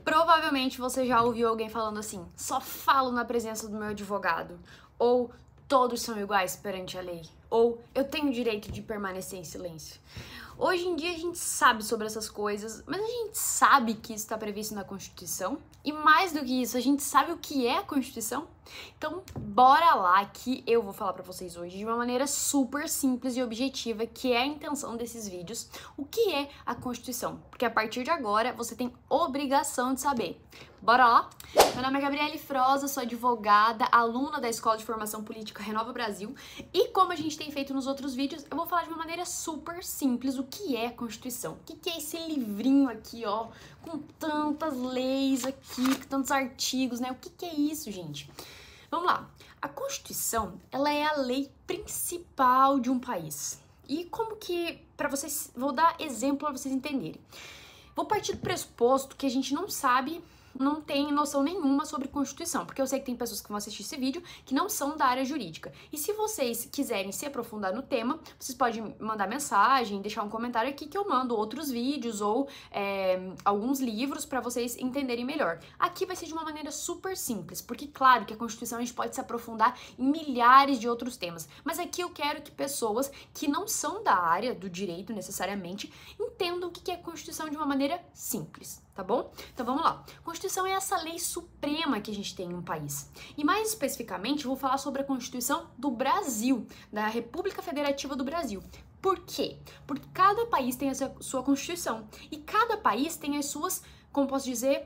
Provavelmente você já ouviu alguém falando assim: só falo na presença do meu advogado, ou todos são iguais perante a lei, ou eu tenho o direito de permanecer em silêncio. Hoje em dia a gente sabe sobre essas coisas, mas a gente sabe que isso está previsto na Constituição, e mais do que isso, a gente sabe o que é a Constituição? Então, bora lá que eu vou falar pra vocês hoje de uma maneira super simples e objetiva, que é a intenção desses vídeos, o que é a Constituição, porque a partir de agora você tem obrigação de saber. Bora lá? Meu nome é Gabriele Froza, sou advogada, aluna da Escola de Formação Política Renova Brasil, e como a gente tem feito nos outros vídeos, eu vou falar de uma maneira super simples o que é a Constituição. O que é esse livrinho aqui, ó, com tantas leis aqui, com tantos artigos, né? O que é isso, gente? Vamos lá. A Constituição, ela é a lei principal de um país. E como que, para vocês, vou dar exemplo para vocês entenderem. Vou partir do pressuposto que a gente não tem noção nenhuma sobre Constituição, porque eu sei que tem pessoas que vão assistir esse vídeo que não são da área jurídica. E se vocês quiserem se aprofundar no tema, vocês podem mandar mensagem, deixar um comentário aqui que eu mando outros vídeos ou alguns livros para vocês entenderem melhor. Aqui vai ser de uma maneira super simples, porque claro que a Constituição a gente pode se aprofundar em milhares de outros temas, mas aqui eu quero que pessoas que não são da área do direito necessariamente entendam o que é a Constituição de uma maneira simples. Tá bom? Então vamos lá. Constituição é essa lei suprema que a gente tem em um país. E mais especificamente, eu vou falar sobre a Constituição do Brasil, da República Federativa do Brasil. Por quê? Porque cada país tem a sua Constituição. E cada país tem as suas, como posso dizer,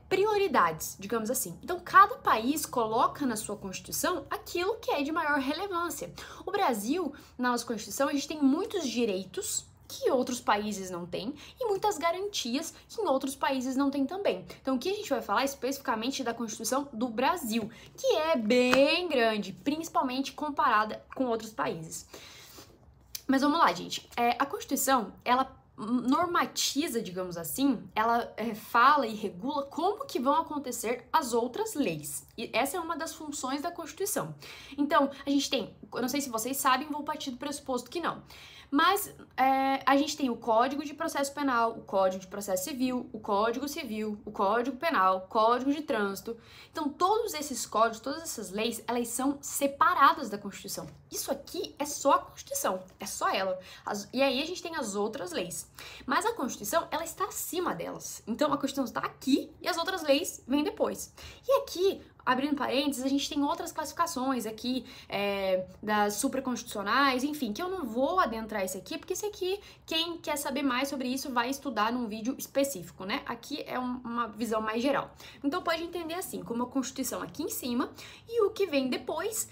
prioridades, digamos assim. Então, cada país coloca na sua Constituição aquilo que é de maior relevância. O Brasil, na nossa Constituição, a gente tem muitos direitos que outros países não têm e muitas garantias que em outros países não tem também. Então, o que a gente vai falar especificamente da Constituição do Brasil, que é bem grande, principalmente comparada com outros países. Mas vamos lá, gente. A Constituição, ela normatiza, digamos assim, ela fala e regula como que vão acontecer as outras leis. E essa é uma das funções da Constituição. Então, a gente tem, eu não sei se vocês sabem, vou partir do pressuposto que não. Mas a gente tem o Código de Processo Penal, o Código de Processo Civil, o Código Civil, o Código Penal, o Código de Trânsito. Então, todos esses códigos, todas essas leis, elas são separadas da Constituição. Isso aqui é só a Constituição, é só ela. E aí a gente tem as outras leis. Mas a Constituição, ela está acima delas. Então, a Constituição está aqui e as outras leis vêm depois. E aqui, abrindo parênteses, a gente tem outras classificações aqui das supraconstitucionais, enfim, que eu não vou adentrar esse aqui, porque esse aqui, quem quer saber mais sobre isso vai estudar num vídeo específico, né? Aqui é uma visão mais geral. Então pode entender assim, como a Constituição aqui em cima e o que vem depois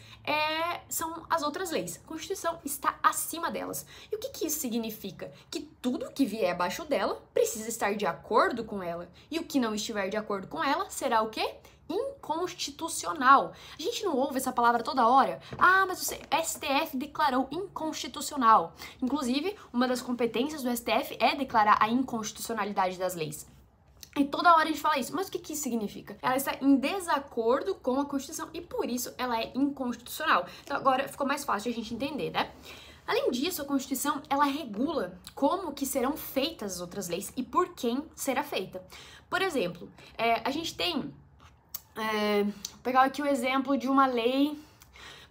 são as outras leis. A Constituição está acima delas. E o que isso significa? Que tudo que vier abaixo dela precisa estar de acordo com ela. E o que não estiver de acordo com ela será o quê? Inconstitucional. A gente não ouve essa palavra toda hora. Ah, mas o STF declarou inconstitucional. Inclusive, uma das competências do STF é declarar a inconstitucionalidade das leis. E toda hora a gente fala isso. Mas o que isso significa? Ela está em desacordo com a Constituição e por isso ela é inconstitucional. Então agora ficou mais fácil a gente entender, né? Além disso, a Constituição, ela regula como que serão feitas as outras leis e por quem será feita. Por exemplo, a gente tem vou pegar aqui o exemplo de uma lei.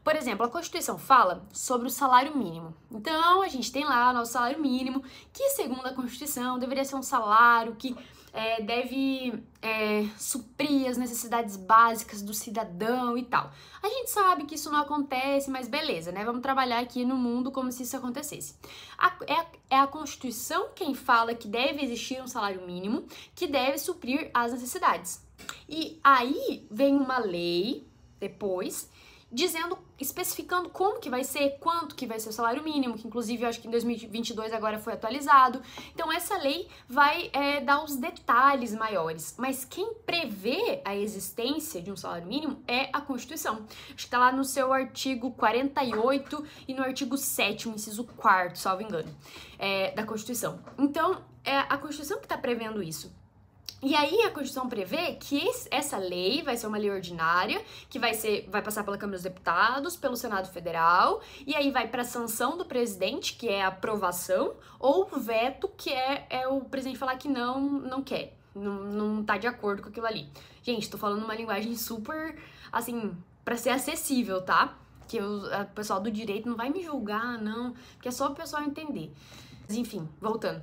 Por exemplo, a Constituição fala sobre o salário mínimo. Então, a gente tem lá o nosso salário mínimo, que segundo a Constituição deveria ser um salário que deve suprir as necessidades básicas do cidadão e tal. A gente sabe que isso não acontece, mas beleza, né? Vamos trabalhar aqui no mundo como se isso acontecesse. É a Constituição quem fala que deve existir um salário mínimo que deve suprir as necessidades. E aí vem uma lei depois especificando como que vai ser, quanto que vai ser o salário mínimo, que inclusive eu acho que em 2022 agora foi atualizado. Então essa lei vai dar os detalhes maiores, mas quem prevê a existência de um salário mínimo é a Constituição. Acho que tá lá no seu artigo 48 e no artigo 7º, inciso 4º, salvo engano, da Constituição. Então é a Constituição que está prevendo isso. E aí a Constituição prevê que essa lei vai ser uma lei ordinária, que vai passar pela Câmara dos Deputados, pelo Senado Federal, e aí vai para a sanção do presidente, que é a aprovação, ou veto, que é o presidente falar que não quer. não tá de acordo com aquilo ali. Gente, tô falando uma linguagem super, assim, pra ser acessível, tá? Que o pessoal do direito não vai me julgar, não, porque é só o pessoal entender. Mas, enfim, voltando.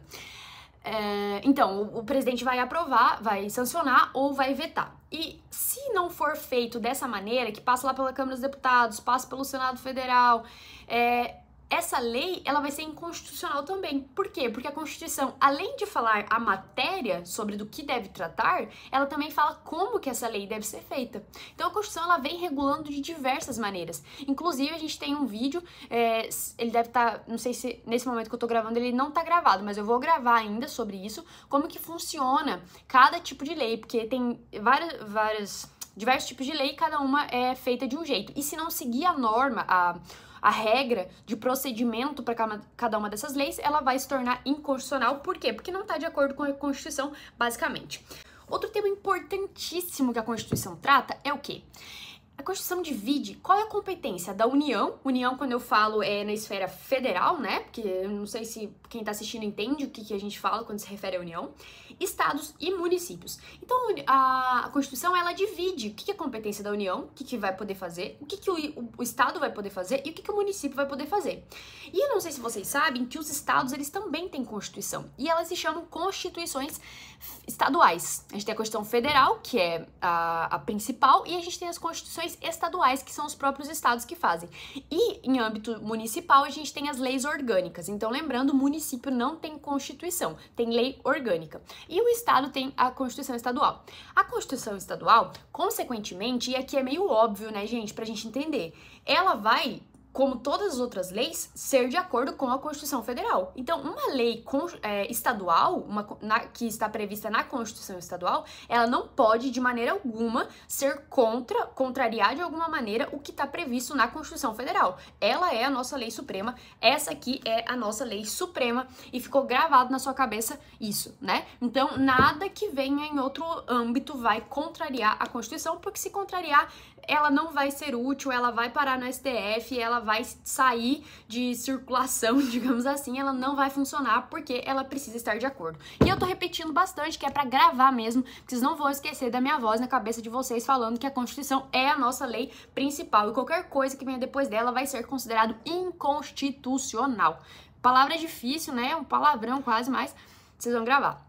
Então, o presidente vai aprovar, vai sancionar ou vai vetar. E se não for feito dessa maneira, que passa lá pela Câmara dos Deputados, passa pelo Senado Federal, essa lei, ela vai ser inconstitucional também. Por quê? Porque a Constituição, além de falar a matéria sobre do que deve tratar, ela também fala como que essa lei deve ser feita. Então a Constituição, ela vem regulando de diversas maneiras. Inclusive, a gente tem um vídeo, ele deve estar, não sei se nesse momento que eu tô gravando ele não tá gravado, mas eu vou gravar ainda sobre isso, como que funciona cada tipo de lei, porque tem diversos tipos de lei e cada uma é feita de um jeito. E se não seguir a norma, a regra de procedimento para cada uma dessas leis, ela vai se tornar inconstitucional. Por quê? Porque não está de acordo com a Constituição, basicamente. Outro tema importantíssimo que a Constituição trata é o quê? A Constituição divide qual é a competência da União. União, quando eu falo, é na esfera federal, né? Porque eu não sei se quem está assistindo entende o que a gente fala quando se refere à União. Estados e municípios. Então, a Constituição, ela divide o que é competência da União, o que vai poder fazer, o que o Estado vai poder fazer e o que o município vai poder fazer. E eu não sei se vocês sabem que os estados, eles também têm Constituição. E elas se chamam Constituições estaduais. A gente tem a Constituição Federal, que é a principal, e a gente tem as Constituições estaduais, que são os próprios estados que fazem. E em âmbito municipal, a gente tem as leis orgânicas. Então, lembrando, o município não tem Constituição, tem lei orgânica. E o estado tem a Constituição estadual. A Constituição estadual, consequentemente, e aqui é meio óbvio, né, gente, pra gente entender, ela vai, como todas as outras leis, ser de acordo com a Constituição Federal. Então, uma lei estadual, que está prevista na Constituição Estadual, ela não pode, de maneira alguma, contrariar de alguma maneira o que está previsto na Constituição Federal. Ela é a nossa lei suprema, essa aqui é a nossa lei suprema, e ficou gravado na sua cabeça isso, né? Então, nada que venha em outro âmbito vai contrariar a Constituição, porque se contrariar, ela não vai ser útil, ela vai parar no STF, ela vai sair de circulação, digamos assim, ela não vai funcionar porque ela precisa estar de acordo. E eu tô repetindo bastante, que é pra gravar mesmo, porque vocês não vão esquecer da minha voz na cabeça de vocês falando que a Constituição é a nossa lei principal e qualquer coisa que venha depois dela vai ser considerado inconstitucional. Palavra difícil, né? Um palavrão quase, mas vocês vão gravar.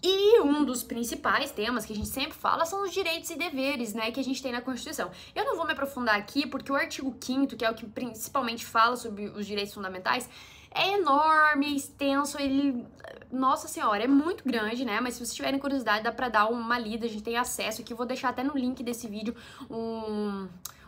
E um dos principais temas que a gente sempre fala são os direitos e deveres, né, que a gente tem na Constituição. Eu não vou me aprofundar aqui porque o artigo 5º, que é o que principalmente fala sobre os direitos fundamentais, é enorme, extenso, ele... Nossa Senhora, é muito grande, né? Mas se vocês tiverem curiosidade, dá pra dar uma lida, a gente tem acesso aqui. Eu vou deixar até no link desse vídeo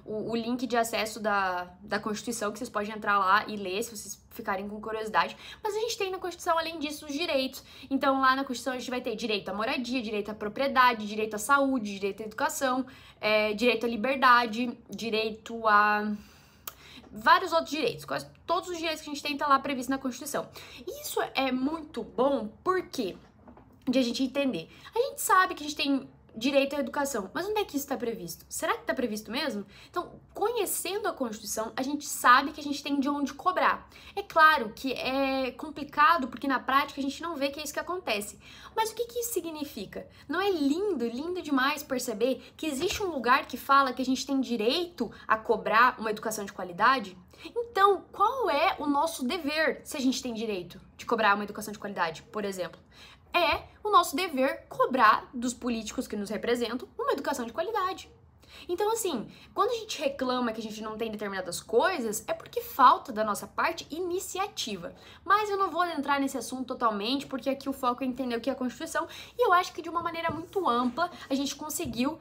o link de acesso da Constituição, que vocês podem entrar lá e ler, se vocês ficarem com curiosidade. Mas a gente tem na Constituição, além disso, os direitos. Então, lá na Constituição, a gente vai ter direito à moradia, direito à propriedade, direito à saúde, direito à educação, direito à liberdade, direito a... vários outros direitos, quase todos os direitos que a gente tem tá lá previsto na Constituição. E isso é muito bom, porque de a gente entender. A gente sabe que a gente tem direito à educação, mas onde é que isso está previsto? Será que está previsto mesmo? Então, conhecendo a Constituição, a gente sabe que a gente tem de onde cobrar. É claro que é complicado, porque na prática a gente não vê que é isso que acontece. Mas o que isso significa? Não é lindo demais perceber que existe um lugar que fala que a gente tem direito a cobrar uma educação de qualidade? Então, qual é o nosso dever se a gente tem direito de cobrar uma educação de qualidade, por exemplo? É o nosso dever cobrar dos políticos que nos representam uma educação de qualidade. Então, assim, quando a gente reclama que a gente não tem determinadas coisas, é porque falta da nossa parte iniciativa. Mas eu não vou entrar nesse assunto totalmente, porque aqui o foco é entender o que é a Constituição, e eu acho que de uma maneira muito ampla a gente conseguiu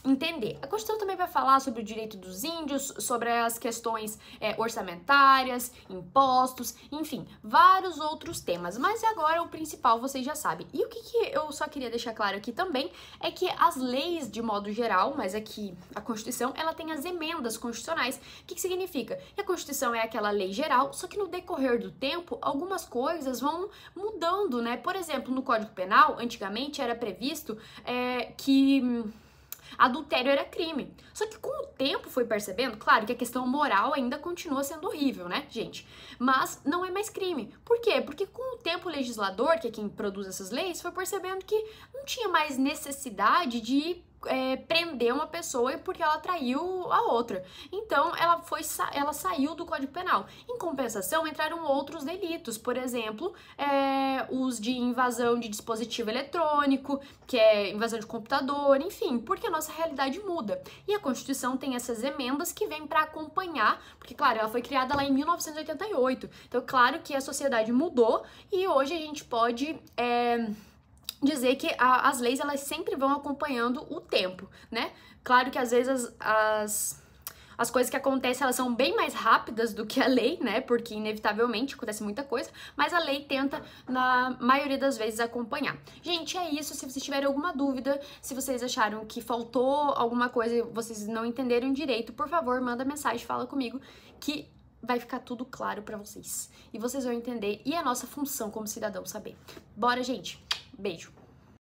entender. A Constituição também vai falar sobre o direito dos índios, sobre as questões orçamentárias, impostos, enfim, vários outros temas. Mas agora o principal vocês já sabem. E o que eu só queria deixar claro aqui também é que as leis, de modo geral, mas aqui a Constituição, ela tem as emendas constitucionais. O que significa? Que a Constituição é aquela lei geral, só que no decorrer do tempo, algumas coisas vão mudando, né? Por exemplo, no Código Penal, antigamente era previsto que Adultério era crime. Só que com o tempo foi percebendo, claro que a questão moral ainda continua sendo horrível, né, gente? Mas não é mais crime. Por quê? Porque com o tempo o legislador, que é quem produz essas leis, foi percebendo que não tinha mais necessidade de prender uma pessoa porque ela traiu a outra. Então, ela saiu do Código Penal. Em compensação, entraram outros delitos, por exemplo, os de invasão de dispositivo eletrônico, que é invasão de computador, enfim, porque a nossa realidade muda. E a Constituição tem essas emendas que vêm para acompanhar, porque, claro, ela foi criada lá em 1988. Então, claro que a sociedade mudou e hoje a gente pode dizer que as leis, elas sempre vão acompanhando o tempo, né? Claro que às vezes as coisas que acontecem, elas são bem mais rápidas do que a lei, né? Porque inevitavelmente acontece muita coisa, mas a lei tenta, na maioria das vezes, acompanhar. Gente, é isso. Se vocês tiverem alguma dúvida, se vocês acharam que faltou alguma coisa e vocês não entenderam direito, por favor, manda mensagem, fala comigo, que vai ficar tudo claro pra vocês. E vocês vão entender, e é a nossa função como cidadão saber. Bora, gente! Beijo!